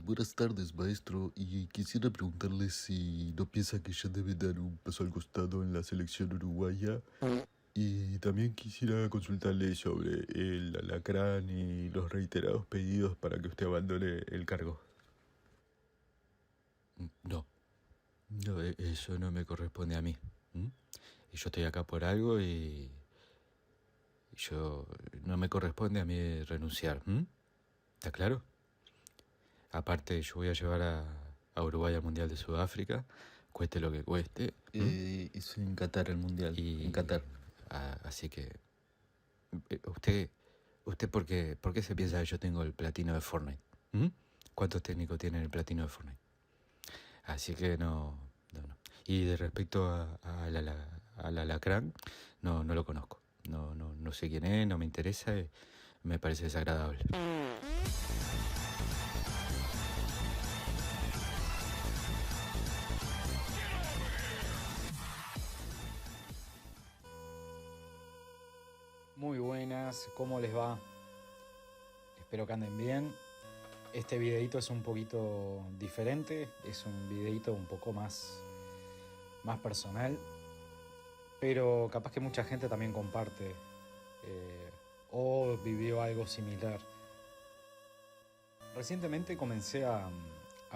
Buenas tardes, maestro, y quisiera preguntarle si no piensa que ya debe dar un paso al costado en la selección uruguaya. Y también quisiera consultarle sobre el alacrán y los reiterados pedidos para que usted abandone el cargo. No, no, eso no me corresponde a mí. Y yo estoy acá por algo y yo no me corresponde a mí renunciar. ¿Está claro? Aparte, yo voy a llevar a Uruguay al Mundial de Sudáfrica, cueste lo que cueste. Es en Qatar el mundial, Y en Qatar. así que usted por qué se piensa que yo tengo el platino de Fortnite? ¿Cuántos técnicos tienen el platino de Fortnite? Así que no. Y de respecto al alacrán, no lo conozco. No sé quién es, no me interesa, me parece desagradable. Muy buenas, ¿cómo les va? Espero que anden bien. Este videito es un poquito diferente, es un videito un poco más personal, pero capaz que mucha gente también comparte o vivió algo similar. Recientemente comencé a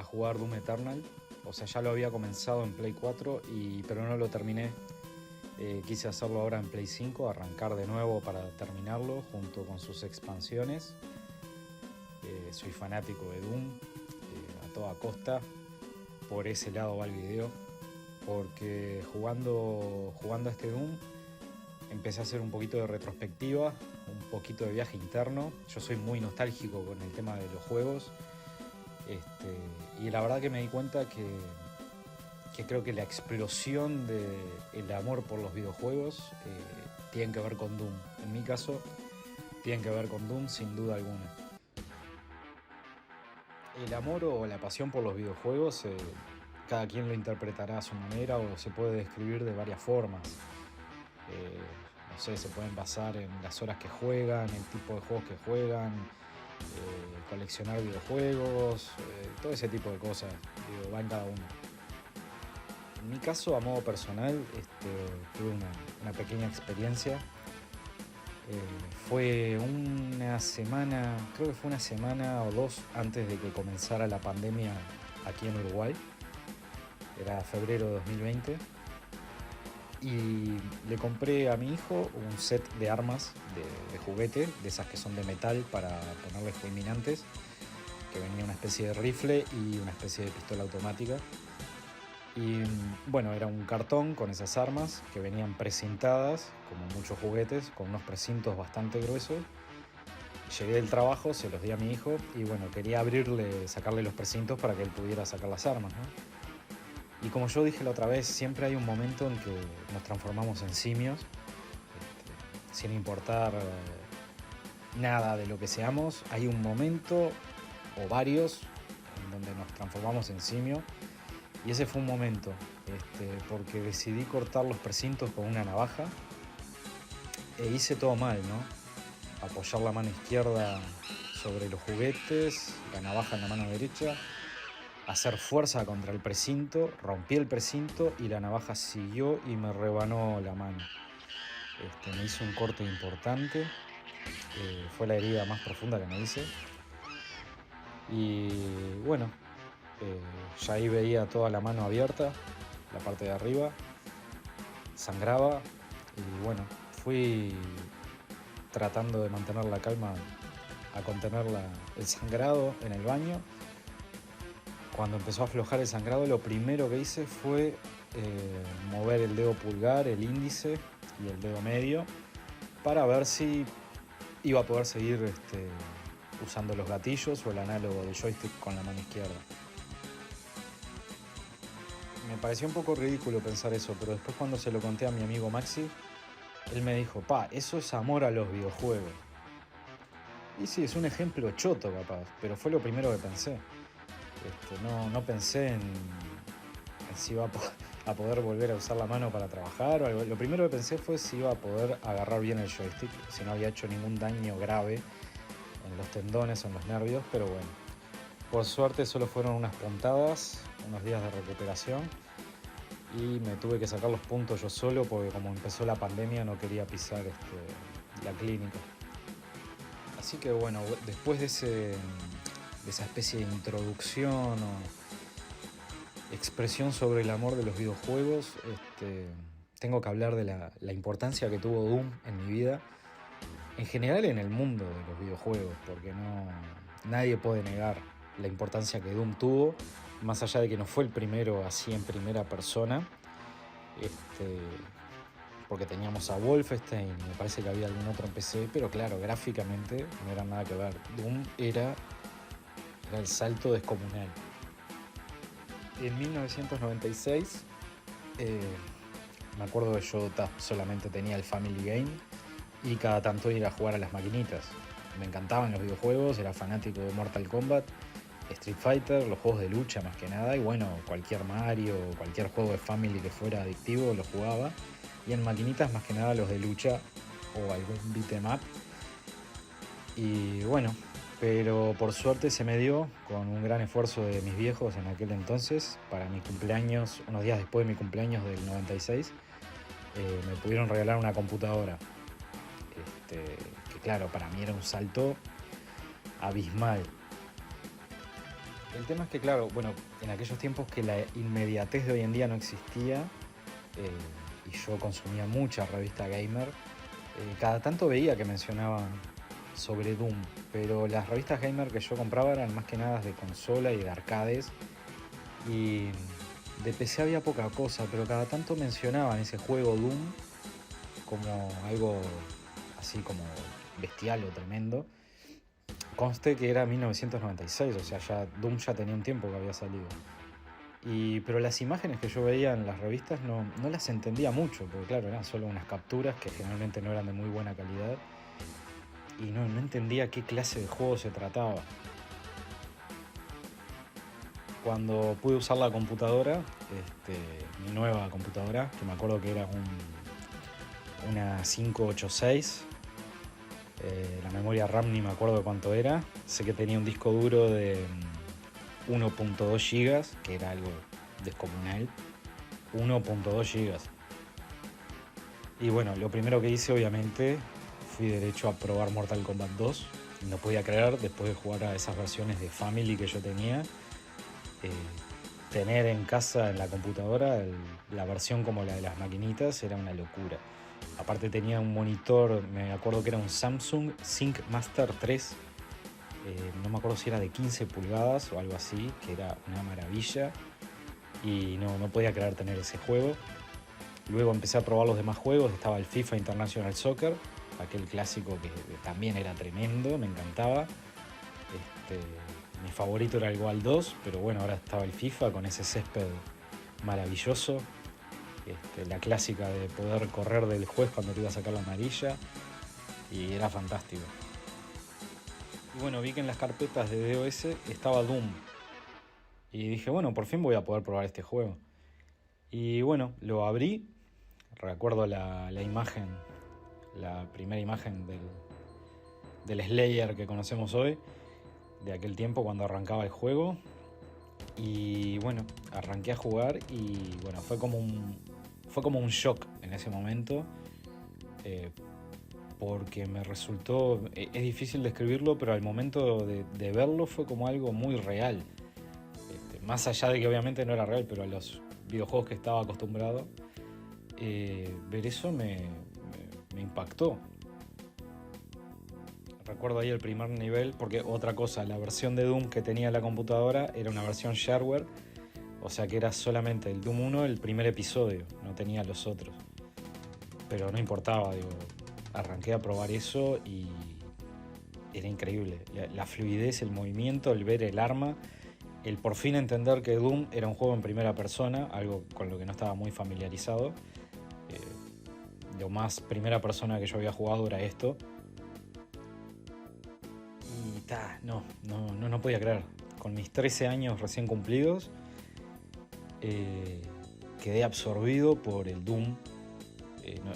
jugar Doom Eternal, o sea, ya lo había comenzado en Play 4, pero no lo terminé. Quise hacerlo ahora en Play 5, arrancar de nuevo para terminarlo junto con sus expansiones. Soy fanático de Doom a toda costa. Por ese lado va el video, porque jugando a este Doom empecé a hacer un poquito de retrospectiva, un poquito de viaje interno. Yo soy muy nostálgico con el tema de los juegos, y la verdad que me di cuenta que creo que la explosión del amor por los videojuegos tiene que ver con Doom. En mi caso, tiene que ver con Doom sin duda alguna. El amor o la pasión por los videojuegos, cada quien lo interpretará a su manera o se puede describir de varias formas. No sé, se pueden basar en las horas que juegan, el tipo de juegos que juegan, coleccionar videojuegos, todo ese tipo de cosas, va en cada uno. En mi caso, a modo personal, tuve una pequeña experiencia. Fue una semana, creo que fue una semana o dos antes de que comenzara la pandemia aquí en Uruguay. Era febrero de 2020. Y le compré a mi hijo un set de armas de juguete, de esas que son de metal para ponerle fulminantes, que venía una especie de rifle y una especie de pistola automática. Y bueno, era un cartón con esas armas que venían precintadas, como muchos juguetes, con unos precintos bastante gruesos. Llegué del trabajo, se los di a mi hijo y bueno, quería sacarle los precintos para que él pudiera sacar las armas, ¿no? Y como yo dije la otra vez, siempre hay un momento en que nos transformamos en simios, sin importar nada de lo que seamos. Hay un momento, o varios, en donde nos transformamos en simio. Y ese fue un momento, porque decidí cortar los precintos con una navaja e hice todo mal, ¿no? Apoyar la mano izquierda sobre los juguetes, la navaja en la mano derecha, hacer fuerza contra el precinto, rompí el precinto y la navaja siguió y me rebanó la mano. Me hizo un corte importante, fue la herida más profunda que me hice. Y bueno, ya ahí veía toda la mano abierta, la parte de arriba, sangraba y bueno, fui tratando de mantener la calma, a contener el sangrado en el baño. Cuando empezó a aflojar el sangrado, lo primero que hice fue mover el dedo pulgar, el índice y el dedo medio para ver si iba a poder seguir usando los gatillos o el análogo del joystick con la mano izquierda. Me pareció un poco ridículo pensar eso, pero después cuando se lo conté a mi amigo Maxi, él me dijo, eso es amor a los videojuegos. Y sí, es un ejemplo choto capaz, pero fue lo primero que pensé. No pensé en si iba a poder volver a usar la mano para trabajar o algo. Lo primero que pensé fue si iba a poder agarrar bien el joystick, si no había hecho ningún daño grave en los tendones o en los nervios, pero bueno. Por suerte solo fueron unas puntadas, unos días de recuperación, y me tuve que sacar los puntos yo solo porque como empezó la pandemia no quería pisar la clínica. Así que bueno, después de esa especie de introducción o expresión sobre el amor de los videojuegos, tengo que hablar de la importancia que tuvo Doom en mi vida, en general en el mundo de los videojuegos, porque nadie puede negar la importancia que Doom tuvo, más allá de que no fue el primero así en primera persona, porque teníamos a Wolfenstein, me parece que había algún otro en PC, pero claro, gráficamente no era nada que ver. Doom era el salto descomunal. En 1996, me acuerdo que yo solamente tenía el Family Game y cada tanto ir a jugar a las maquinitas. Me encantaban los videojuegos, era fanático de Mortal Kombat, Street Fighter, los juegos de lucha más que nada, y bueno, cualquier Mario, cualquier juego de Family que fuera adictivo lo jugaba. Y en maquinitas más que nada los de lucha o algún beat'em up. Y bueno, pero por suerte se me dio, con un gran esfuerzo de mis viejos en aquel entonces, para mi cumpleaños, unos días después de mi cumpleaños del 96, me pudieron regalar una computadora. Que claro, para mí era un salto abismal. El tema es que claro, bueno, en aquellos tiempos que la inmediatez de hoy en día no existía, y yo consumía mucha revista gamer, cada tanto veía que mencionaban sobre Doom, pero las revistas gamer que yo compraba eran más que nada de consola y de arcades, y de PC había poca cosa, pero cada tanto mencionaban ese juego Doom como algo así como bestial o tremendo. Conste que era 1996, o sea, Doom ya tenía un tiempo que había salido. Pero las imágenes que yo veía en las revistas no las entendía mucho, porque claro, eran solo unas capturas que generalmente no eran de muy buena calidad. Y no entendía qué clase de juego se trataba. Cuando pude usar la computadora, mi nueva computadora, que me acuerdo que era una 586, la memoria RAM ni me acuerdo cuánto era, sé que tenía un disco duro de 1.2 GB, que era algo descomunal, 1.2 GB. Y bueno, lo primero que hice obviamente fui derecho a probar Mortal Kombat 2. No podía creer, después de jugar a esas versiones de Family que yo tenía, tener en casa en la computadora la versión como la de las maquinitas era una locura. Aparte tenía un monitor, me acuerdo que era un Samsung Sync Master 3, no me acuerdo si era de 15 pulgadas o algo así, que era una maravilla, y no podía creer tener ese juego. Luego empecé a probar los demás juegos, estaba el FIFA International Soccer, aquel clásico que también era tremendo, me encantaba. Mi favorito era el Goal 2, pero bueno, ahora estaba el FIFA con ese césped maravilloso. La clásica de poder correr del juez cuando te iba a sacar la amarilla, y era fantástico. Y bueno, vi que en las carpetas de DOS estaba Doom y dije, bueno, por fin voy a poder probar este juego. Y bueno, lo abrí, recuerdo la imagen, la primera imagen del Slayer que conocemos hoy, de aquel tiempo cuando arrancaba el juego. Y bueno, arranqué a jugar y bueno, fue como un shock en ese momento, porque me resultó, es difícil describirlo, pero al momento de verlo fue como algo muy real. Más allá de que obviamente no era real, pero a los videojuegos que estaba acostumbrado, ver eso me impactó. Recuerdo ahí el primer nivel, porque otra cosa, la versión de Doom que tenía la computadora era una versión shareware, o sea que era solamente el Doom 1, el primer episodio, no tenía los otros. Pero no importaba, arranqué a probar eso y era increíble. La fluidez, el movimiento, el ver el arma, el por fin entender que Doom era un juego en primera persona, algo con lo que no estaba muy familiarizado. Lo más primera persona que yo había jugado era esto. Y no podía creer. Con mis 13 años recién cumplidos, quedé absorbido por el Doom.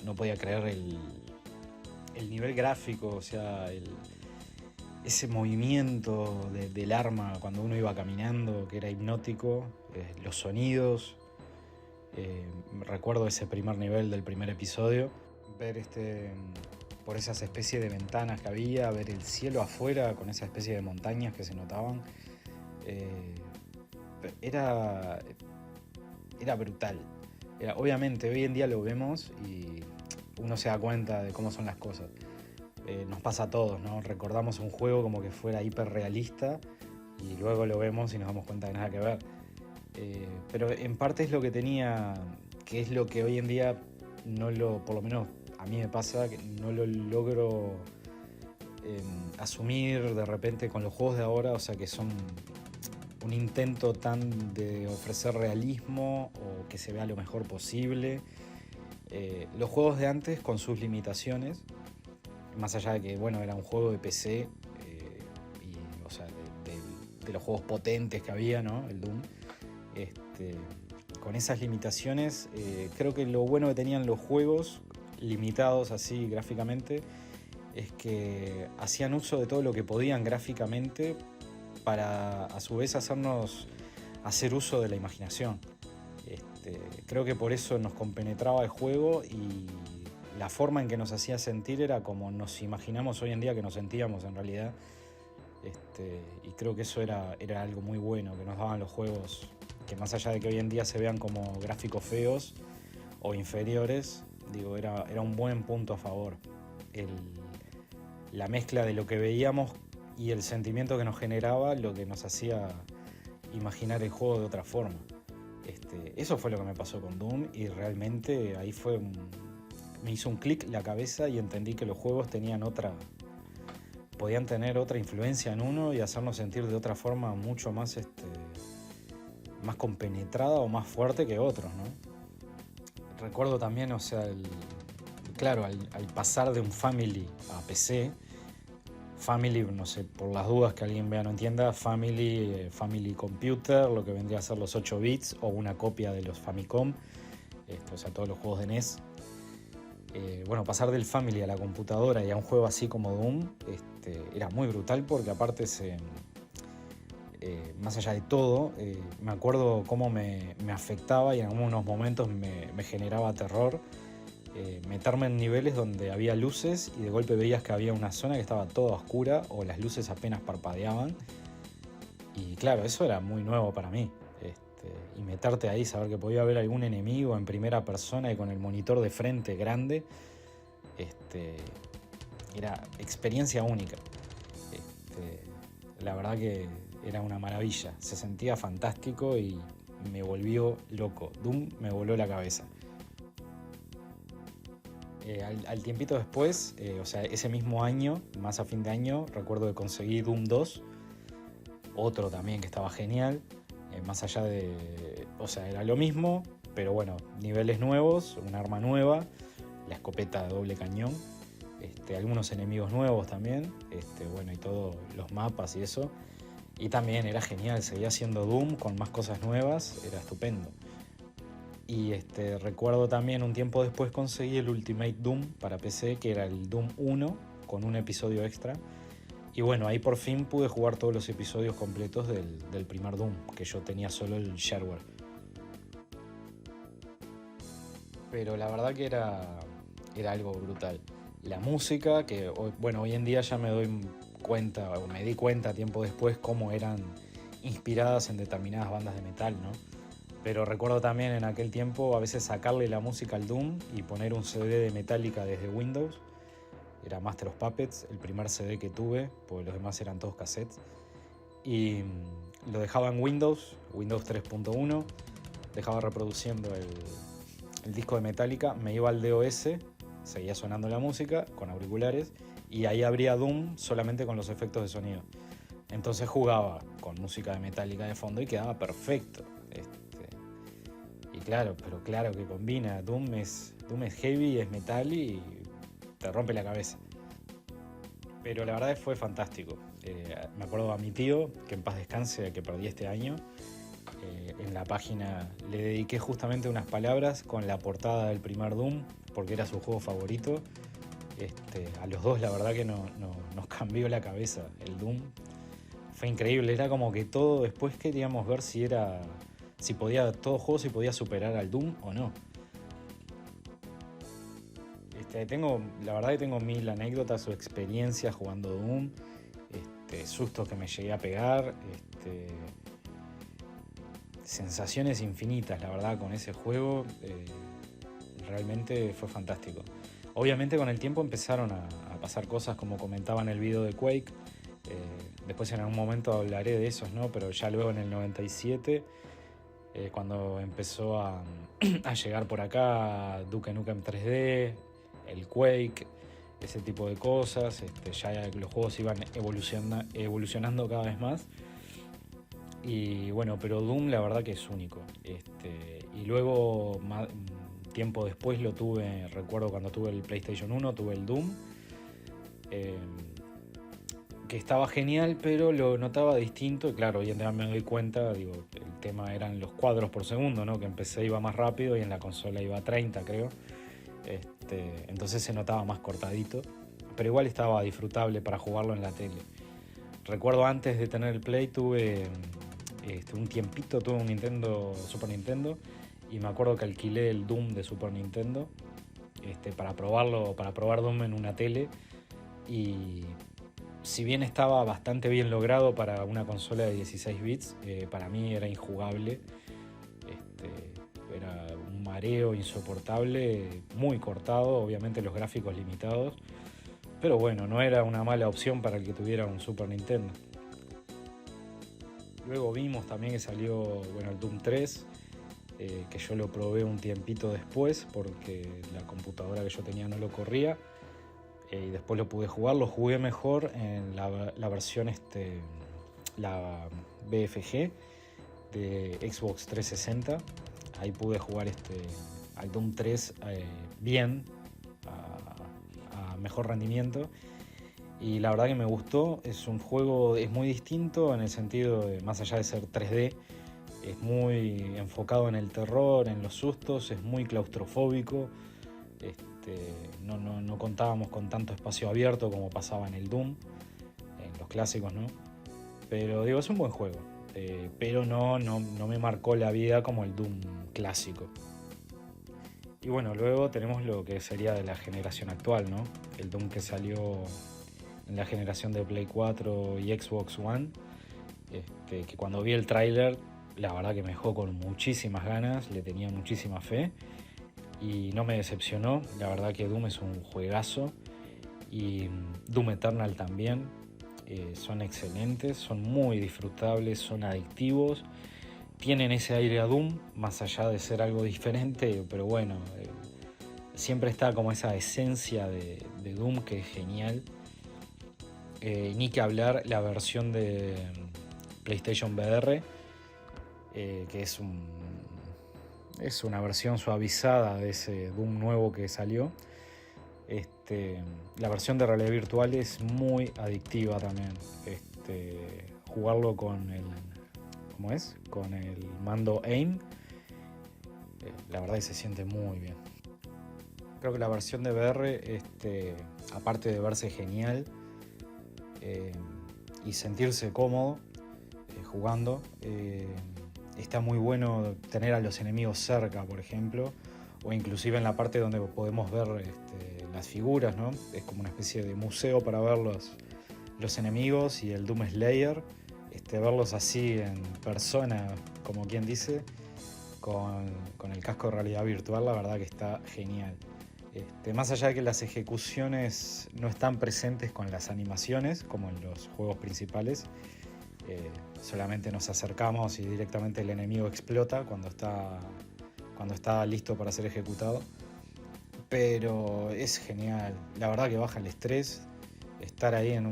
No podía creer el nivel gráfico, o sea, ese movimiento del arma cuando uno iba caminando, que era hipnótico, los sonidos. Recuerdo ese primer nivel del primer episodio, ver por esas especies de ventanas que había, ver el cielo afuera con esa especie de montañas que se notaban. Era brutal. Obviamente hoy en día lo vemos y uno se da cuenta de cómo son las cosas. Nos pasa a todos, ¿no? Recordamos un juego como que fuera hiperrealista y luego lo vemos y nos damos cuenta de nada que ver. Pero en parte es lo que tenía, que es lo que hoy en día por lo menos a mí me pasa, que no lo logro asumir de repente con los juegos de ahora, o sea que son un intento tan de ofrecer realismo o que se vea lo mejor posible. Los juegos de antes con sus limitaciones, más allá de que bueno, era un juego de PC y o sea de los juegos potentes que había, ¿no? El Doom. Con esas limitaciones, creo que lo bueno que tenían los juegos limitados así gráficamente es que hacían uso de todo lo que podían gráficamente para a su vez hacernos hacer uso de la imaginación. Creo que por eso nos compenetraba el juego y la forma en que nos hacía sentir era como nos imaginamos hoy en día que nos sentíamos en realidad. Y creo que eso era algo muy bueno que nos daban los juegos, que más allá de que hoy en día se vean como gráficos feos o inferiores, digo, era un buen punto a favor. La mezcla de lo que veíamos y el sentimiento que nos generaba, lo que nos hacía imaginar el juego de otra forma. Eso fue lo que me pasó con Doom y realmente ahí me hizo un clic la cabeza y entendí que los juegos podían tener otra influencia en uno y hacernos sentir de otra forma mucho más más compenetrada o más fuerte que otros, ¿no? Recuerdo también, o sea, claro, al pasar de un Family a PC, Family, no sé, por las dudas que alguien vea no entienda, Family Computer, lo que vendría a ser los 8 bits o una copia de los Famicom, o sea, todos los juegos de NES. Bueno, pasar del Family a la computadora y a un juego así como Doom era muy brutal porque aparte más allá de todo, me acuerdo cómo me afectaba y en algunos momentos me generaba terror meterme en niveles donde había luces y de golpe veías que había una zona que estaba toda oscura o las luces apenas parpadeaban y claro, eso era muy nuevo para mí. Y meterte ahí, saber que podía haber algún enemigo en primera persona y con el monitor de frente grande, era experiencia única. La verdad que era una maravilla, se sentía fantástico y me volvió loco. Doom me voló la cabeza. Al tiempito después, o sea, ese mismo año, más a fin de año, recuerdo que conseguí Doom 2, otro también que estaba genial. Más allá o sea, era lo mismo, pero bueno, niveles nuevos, un arma nueva, la escopeta de doble cañón, algunos enemigos nuevos también, bueno, y todos los mapas y eso. Y también era genial, seguía siendo Doom con más cosas nuevas, era estupendo. Y recuerdo también un tiempo después conseguí el Ultimate Doom para PC, que era el Doom 1 con un episodio extra. Y bueno, ahí por fin pude jugar todos los episodios completos del primer Doom, que yo tenía solo el shareware. Pero la verdad que era algo brutal. La música, que bueno, hoy en día ya me doy cuenta, o me di cuenta tiempo después, cómo eran inspiradas en determinadas bandas de metal, ¿no? Pero recuerdo también en aquel tiempo a veces sacarle la música al Doom y poner un CD de Metallica desde Windows. Era Master of Puppets, el primer CD que tuve, porque los demás eran todos cassettes. Y lo dejaba en Windows 3.1, dejaba reproduciendo el disco de Metallica, me iba al DOS, seguía sonando la música con auriculares, y ahí abría Doom solamente con los efectos de sonido. Entonces jugaba con música de Metallica de fondo y quedaba perfecto. Y claro que combina. Doom es heavy, es metal y te rompe la cabeza. Pero la verdad fue fantástico. Me acuerdo a mi tío, que en paz descanse, que perdí este año, en la página le dediqué justamente unas palabras con la portada del primer Doom, porque era su juego favorito. A los dos la verdad que nos cambió la cabeza el Doom. Fue increíble, era como que todo después queríamos ver si podía, todo juego si podía superar al Doom o no. La verdad que tengo 1000 anécdotas o experiencias jugando Doom, sustos que me llegué a pegar, sensaciones infinitas, la verdad, con ese juego. Realmente fue fantástico. Obviamente con el tiempo empezaron a pasar cosas como comentaba en el video de Quake. Después en algún momento hablaré de esos, ¿no? Pero ya luego en el 97, cuando empezó a llegar por acá Duke Nukem 3D, el Quake, ese tipo de cosas, ya los juegos iban evolucionando cada vez más. Y bueno, pero Doom la verdad que es único. Y luego, tiempo después lo tuve, recuerdo cuando tuve el PlayStation 1, tuve el Doom, que estaba genial, pero lo notaba distinto. Y claro, hoy en día me doy cuenta, el tema eran los cuadros por segundo, ¿no? Que en PC iba más rápido y en la consola iba a 30, creo. Entonces se notaba más cortadito, pero igual estaba disfrutable para jugarlo en la tele. Recuerdo antes de tener el Play tuve un tiempito, tuve un Super Nintendo, y me acuerdo que alquilé el Doom de Super Nintendo para probar Doom en una tele, y si bien estaba bastante bien logrado para una consola de 16 bits, para mí era injugable. Era un mareo insoportable, muy cortado, obviamente los gráficos limitados, pero bueno, no era una mala opción para el que tuviera un Super Nintendo. Luego vimos también que salió el Doom 3, que yo lo probé un tiempito después porque la computadora que yo tenía no lo corría, y después lo pude jugar. Lo jugué mejor en la versión la BFG de Xbox 360. Ahí pude jugar al Doom 3 bien, a mejor rendimiento, y la verdad que me gustó. Es un juego, es muy distinto en el sentido de, más allá de ser 3D, es muy enfocado en el terror, en los sustos, es muy claustrofóbico. No contábamos con tanto espacio abierto como pasaba en el Doom, en los clásicos, ¿no? Pero es un buen juego, pero no me marcó la vida como el Doom clásico. Y bueno, luego tenemos lo que sería de la generación actual, ¿no? El Doom que salió en la generación de Play 4 y Xbox One, que cuando vi el tráiler, la verdad que me dejó con muchísimas ganas, le tenía muchísima fe y no me decepcionó. La verdad que Doom es un juegazo, y Doom Eternal también. Son excelentes, son muy disfrutables, son adictivos, tienen ese aire a Doom, más allá de ser algo diferente, pero bueno, siempre está como esa esencia de Doom que es genial. Ni que hablar la versión de PlayStation VR, que es una versión suavizada de ese Doom nuevo que salió. La versión de realidad virtual es muy adictiva también. Jugarlo con el mando AIM, la verdad que se siente muy bien. Creo que la versión de VR, aparte de verse genial y sentirse cómodo jugando, está muy bueno tener a los enemigos cerca, por ejemplo, o inclusive en la parte donde podemos ver las figuras, ¿no? Es como una especie de museo para ver los enemigos, y el Doom Slayer, verlos así en persona, como quien dice, con el casco de realidad virtual, la verdad que está genial. Más allá de que las ejecuciones no están presentes con las animaciones, como en los juegos principales, solamente nos acercamos y directamente el enemigo explota cuando está listo para ser ejecutado. Pero es genial, la verdad que baja el estrés estar ahí en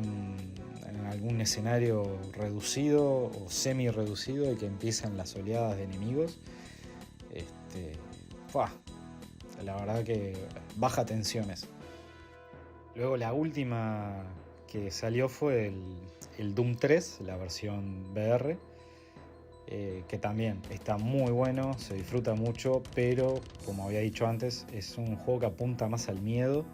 algún escenario reducido o semi reducido y que empiezan las oleadas de enemigos. La verdad que baja tensiones. Luego la última que salió fue el Doom 3, la versión VR, que también está muy bueno, se disfruta mucho, pero como había dicho antes, es un juego que apunta más al miedo.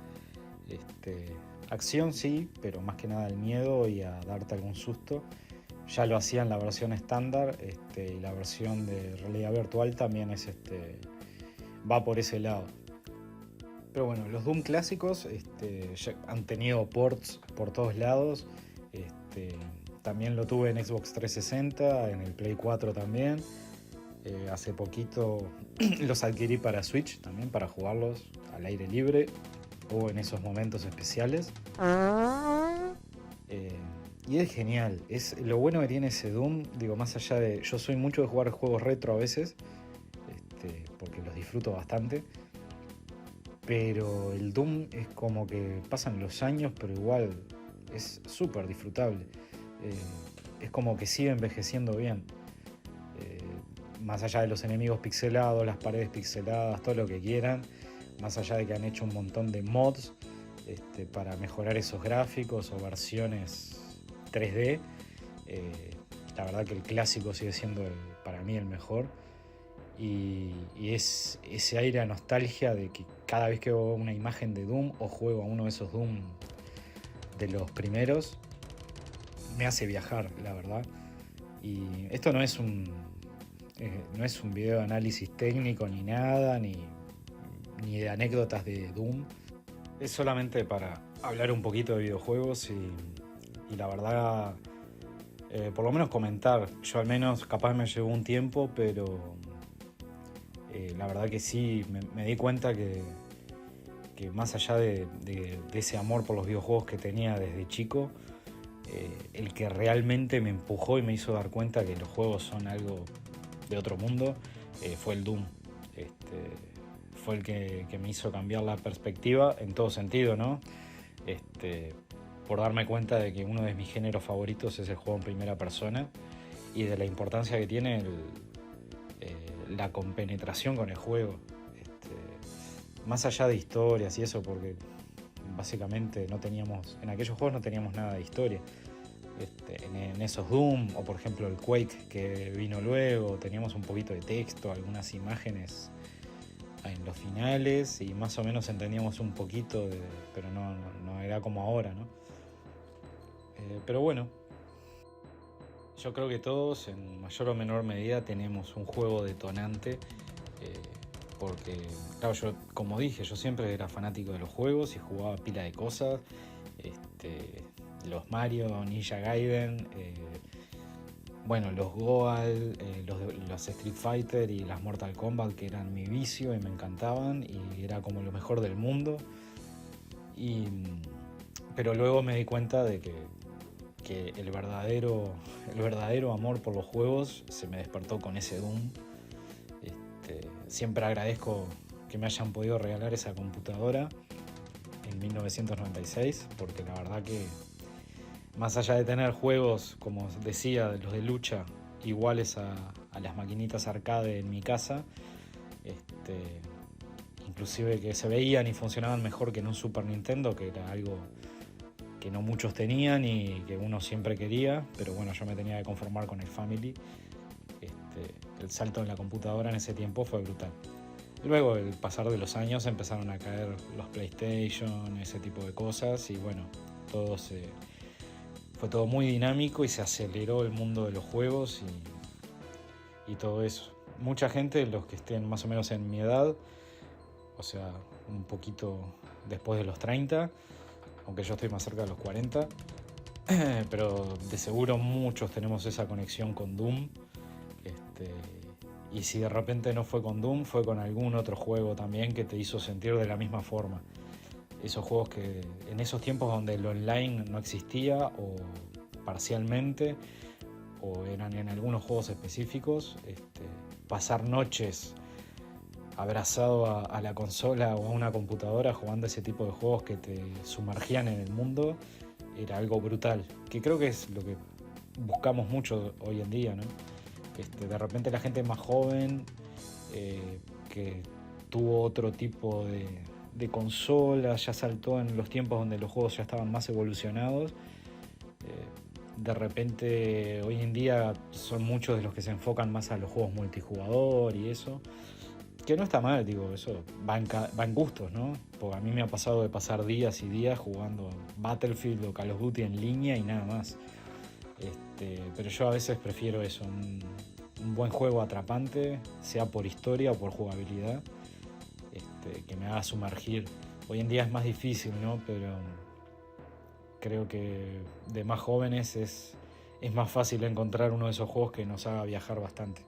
Acción sí, pero más que nada el miedo y a darte algún susto. Ya lo hacía en la versión estándar, y la versión de realidad virtual también es va por ese lado. Pero bueno, los Doom clásicos ya han tenido ports por todos lados. También lo tuve en Xbox 360, en el Play 4 también. Hace poquito los adquirí para Switch también, para jugarlos al aire libre o en esos momentos especiales. Y es genial, es lo bueno que tiene ese Doom, digo, más allá de... Yo soy mucho de jugar juegos retro a veces, porque los disfruto bastante, pero el Doom es como que pasan los años, pero igual es súper disfrutable. Es como que sigue envejeciendo bien. Más allá de los enemigos pixelados, las paredes pixeladas, todo lo que quieran, más allá de que han hecho un montón de mods para mejorar esos gráficos o versiones 3D, la verdad que el clásico sigue siendo para mí el mejor, y es ese aire a nostalgia de que cada vez que veo una imagen de Doom o juego a uno de esos Doom de los primeros, me hace viajar, la verdad. Y esto no es un video de análisis técnico ni nada, ni de anécdotas de Doom. Es solamente para hablar un poquito de videojuegos y la verdad, por lo menos comentar. Yo al menos capaz me llevó un tiempo, pero la verdad que sí, me di cuenta que más allá de ese amor por los videojuegos que tenía desde chico, el que realmente me empujó y me hizo dar cuenta que los juegos son algo de otro mundo, fue el Doom. Fue el que me hizo cambiar la perspectiva en todo sentido, ¿no? Por darme cuenta de que uno de mis géneros favoritos es el juego en primera persona y de la importancia que tiene la compenetración con el juego. Más allá de historias y eso, porque básicamente en aquellos juegos no teníamos nada de historia. En esos Doom, o por ejemplo el Quake que vino luego, teníamos un poquito de texto, algunas imágenes en los finales y más o menos entendíamos un poquito, pero no era como ahora, ¿no? Pero bueno, yo creo que todos en mayor o menor medida tenemos un juego detonante, porque claro, yo como dije, yo siempre era fanático de los juegos y jugaba pila de cosas, los Mario, Ninja Gaiden, bueno, los Goal, los Street Fighter y las Mortal Kombat, que eran mi vicio y me encantaban y era como lo mejor del mundo. Pero luego me di cuenta de que el verdadero amor por los juegos se me despertó con ese Doom. Siempre agradezco que me hayan podido regalar esa computadora en 1996, porque la verdad que más allá de tener juegos, como decía, los de lucha, iguales a las maquinitas arcade en mi casa, inclusive que se veían y funcionaban mejor que en un Super Nintendo, que era algo que no muchos tenían y que uno siempre quería, pero bueno, yo me tenía que conformar con el Family. El salto en la computadora en ese tiempo fue brutal. Luego, el pasar de los años, empezaron a caer los PlayStation, ese tipo de cosas, y bueno, fue todo muy dinámico y se aceleró el mundo de los juegos y todo eso. Mucha gente, los que estén más o menos en mi edad, o sea, un poquito después de los 30, aunque yo estoy más cerca de los 40, pero de seguro muchos tenemos esa conexión con Doom. Y si de repente no fue con Doom, fue con algún otro juego también que te hizo sentir de la misma forma. Esos juegos que en esos tiempos donde el online no existía o parcialmente, o eran en algunos juegos específicos, pasar noches abrazado a la consola o a una computadora jugando ese tipo de juegos que te sumergían en el mundo, era algo brutal, que creo que es lo que buscamos mucho hoy en día, ¿no? De repente la gente más joven, que tuvo otro tipo de consola, ya saltó en los tiempos donde los juegos ya estaban más evolucionados. De repente hoy en día son muchos de los que se enfocan más a los juegos multijugador y eso. Que no está mal, digo, eso va en gustos, ¿no? Porque a mí me ha pasado de pasar días y días jugando Battlefield o Call of Duty en línea y nada más. Pero yo a veces prefiero eso, un buen juego atrapante, sea por historia o por jugabilidad, que me haga sumergir. Hoy en día es más difícil, ¿no? Pero creo que de más jóvenes es más fácil encontrar uno de esos juegos que nos haga viajar bastante.